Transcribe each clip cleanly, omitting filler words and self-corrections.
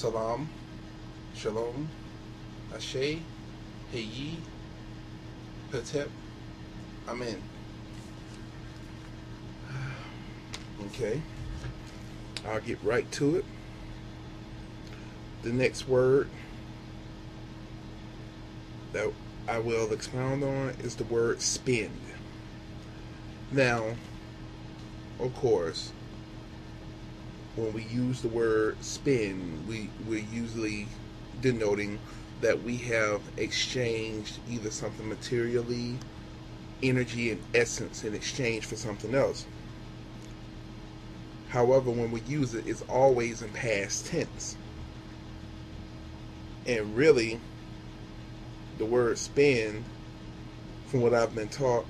Salam, Shalom, Ashe, Heyi, Petep, Amen. Okay, I'll get right to it. The next word that I will expound on is the word spend. Now, of course, when we use the word spend, we're usually denoting that we have exchanged either something materially, energy, and essence in exchange for something else. However, when we use it, it's always in past tense. And really, the word spend, from what I've been taught,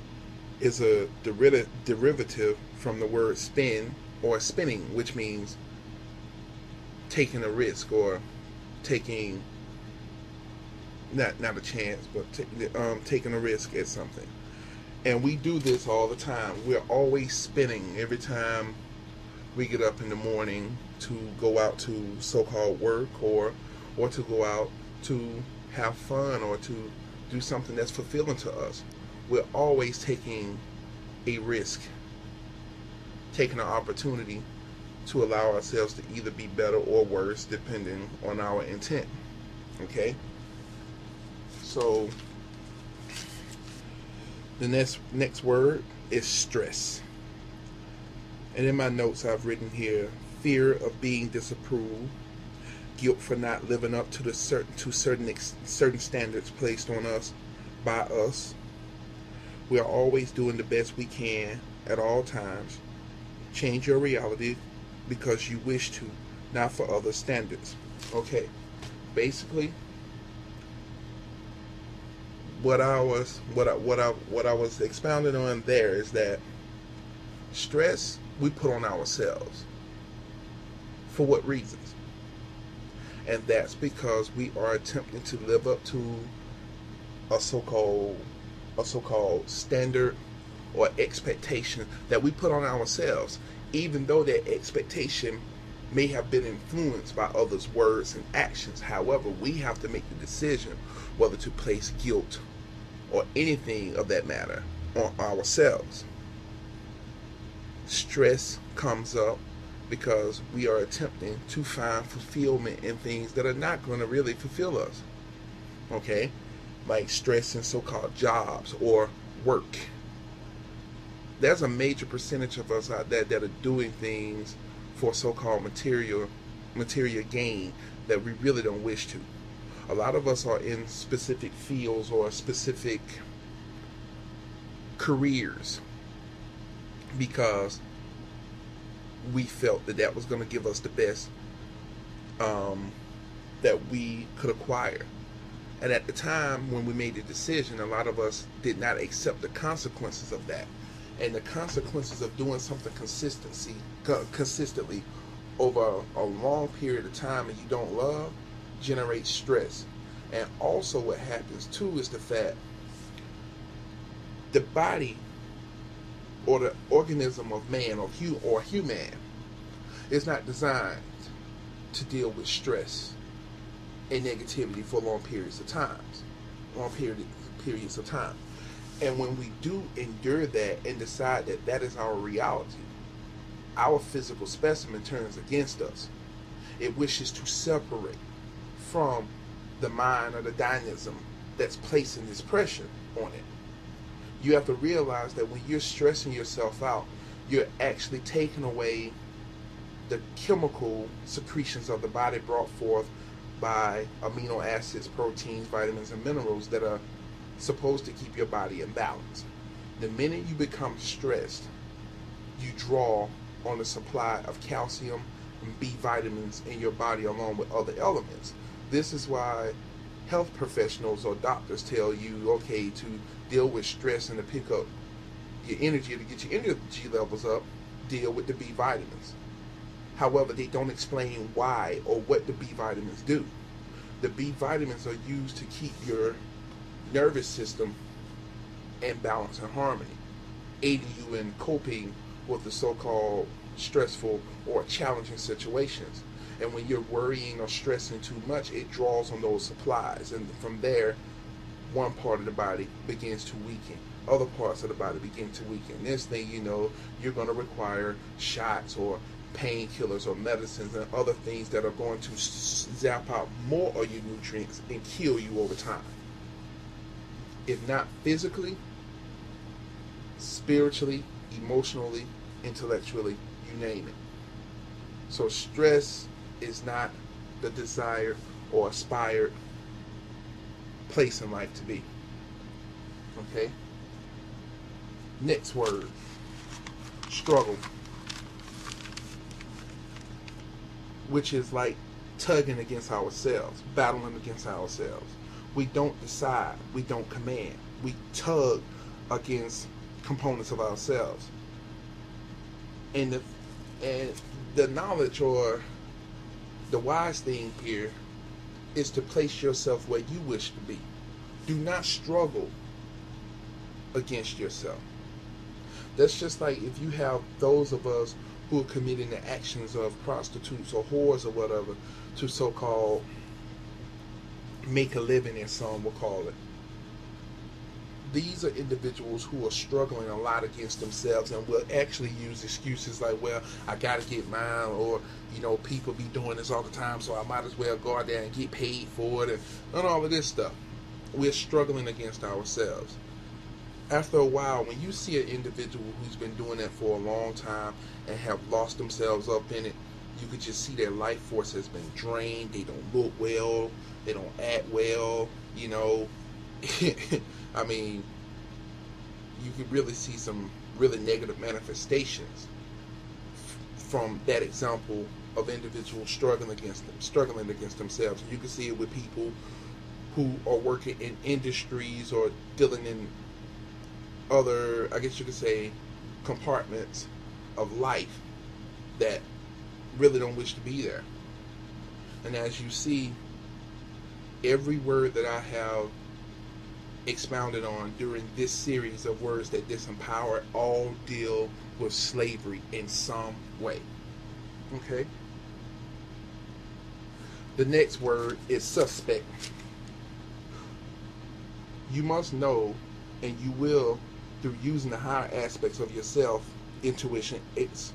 is a derivative from the word spin or spinning, which means taking a risk or taking not a chance, but taking a risk at something. And we do this all the time. We're always spinning every time we get up in the morning to go out to so-called work or to go out to have fun or to do something that's fulfilling to us. We're always taking a risk, taking an opportunity to allow ourselves to either be better or worse depending on our intent. Okay? So the next word is stress. And in my notes I've written here, fear of being disapproved, guilt for not living up to certain standards placed on us by us. We are always doing the best we can at all times. Change your reality because you wish to, not for other standards. Okay, basically, what I was expounding on there is that stress we put on ourselves. For what reasons? And that's because we are attempting to live up to a so-called standard or expectation that we put on ourselves, even though that expectation may have been influenced by others' words and actions. However, we have to make the decision whether to place guilt or anything of that matter on ourselves. Stress comes up because we are attempting to find fulfillment in things that are not going to really fulfill us. Okay? Like stress in so-called jobs or work. There's a major percentage of us out there that are doing things for so-called material gain that we really don't wish to. A lot of us are in specific fields or specific careers because we felt that was going to give us the best that we could acquire. And at the time when we made the decision, a lot of us did not accept the consequences of that. And the consequences of doing something consistently over a long period of time and you don't love generates stress. And also what happens too is the fact the body or the organism of man or human is not designed to deal with stress and negativity for long periods of time. And when we do endure that and decide that that is our reality, our physical specimen turns against us. It wishes to separate from the mind or the dynamism that's placing this pressure on it. You have to realize that when you're stressing yourself out, you're actually taking away the chemical secretions of the body brought forth by amino acids, proteins, vitamins, and minerals that are supposed to keep your body in balance. The minute you become stressed, you draw on the supply of calcium and B vitamins in your body along with other elements. This is why health professionals or doctors tell you, okay, to deal with stress and to pick up your energy, to get your energy levels up, deal with the B vitamins. However, they don't explain why or what the B vitamins do. The B vitamins are used to keep your nervous system in balance and harmony, aiding you in coping with the so-called stressful or challenging situations. And when you're worrying or stressing too much, it draws on those supplies. And from there, one part of the body begins to weaken. Other parts of the body begin to weaken. Next thing you know, you're going to require shots or painkillers or medicines and other things that are going to zap out more of your nutrients and kill you over time. If not physically, spiritually, emotionally, intellectually, you name it. So stress is not the desired or aspired place in life to be. Okay? Next word, struggle, which is like tugging against ourselves, battling against ourselves. We don't decide, we don't command. We tug against components of ourselves. And the knowledge or the wise thing here is to place yourself where you wish to be. Do not struggle against yourself. That's just like if you have those of us who are committing the actions of prostitutes or whores or whatever to so-called make a living, as some will call it. These are individuals who are struggling a lot against themselves and will actually use excuses like, well, I gotta get mine, or, you know, people be doing this all the time, so I might as well go out there and get paid for it, and all of this stuff. We're struggling against ourselves. After a while, when you see an individual who's been doing that for a long time and have lost themselves up in it, you could just see their life force has been drained. They don't look well. They don't act well. You know, I mean, you could really see some really negative manifestations from that example of individuals struggling against themselves. And you can see it with people who are working in industries or dealing in other, I guess you could say, compartments of life that really don't wish to be there. And as you see, every word that I have expounded on during this series of words that disempower all deal with slavery in some way. Okay? The next word is suspect. You must know, and you will, through using the higher aspects of yourself, intuition, it's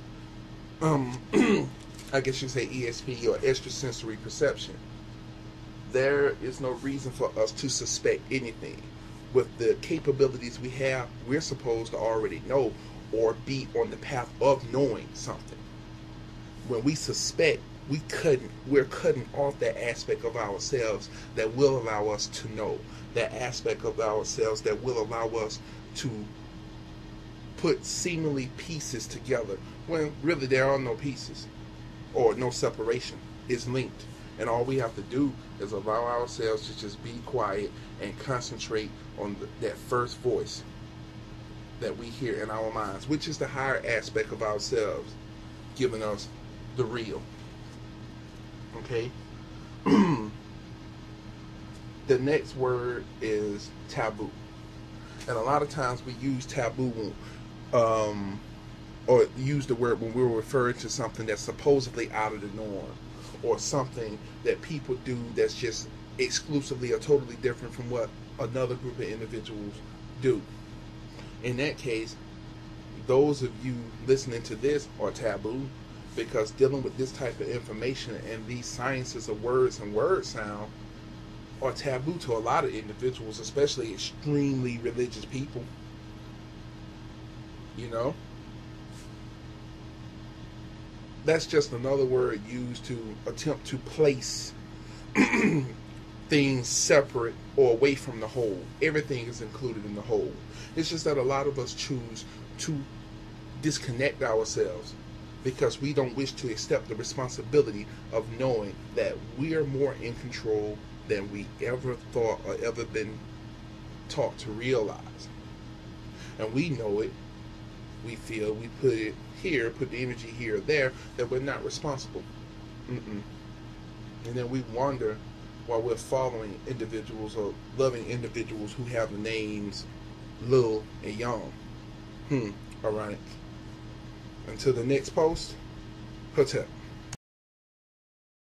I guess you say ESP, or extrasensory perception. There is no reason for us to suspect anything. With the capabilities we have, we're supposed to already know or be on the path of knowing something. When we suspect, we're cutting off that aspect of ourselves that will allow us to know, that aspect of ourselves that will allow us to put seemingly pieces together when really there are no pieces or no separation. It's linked, and all we have to do is allow ourselves to just be quiet and concentrate on that first voice that we hear in our minds, which is the higher aspect of ourselves giving us the real. Okay? The next word is taboo. And a lot of times we use taboo or use the word when we're referring to something that's supposedly out of the norm, or something that people do that's just exclusively or totally different from what another group of individuals do. In that case, those of you listening to this are taboo, because dealing with this type of information and these sciences of words and word sound are taboo to a lot of individuals, especially extremely religious people. You know? That's just another word used to attempt to place things separate or away from the whole. Everything is included in the whole. It's just that a lot of us choose to disconnect ourselves because we don't wish to accept the responsibility of knowing that we are more in control than we ever thought or ever been taught to realize. And we know it. We feel we put it here, put the energy here or there, that we're not responsible. And then we wonder while we're following individuals or loving individuals who have the names Lil and Young. Ironic. Until the next post, Hotel.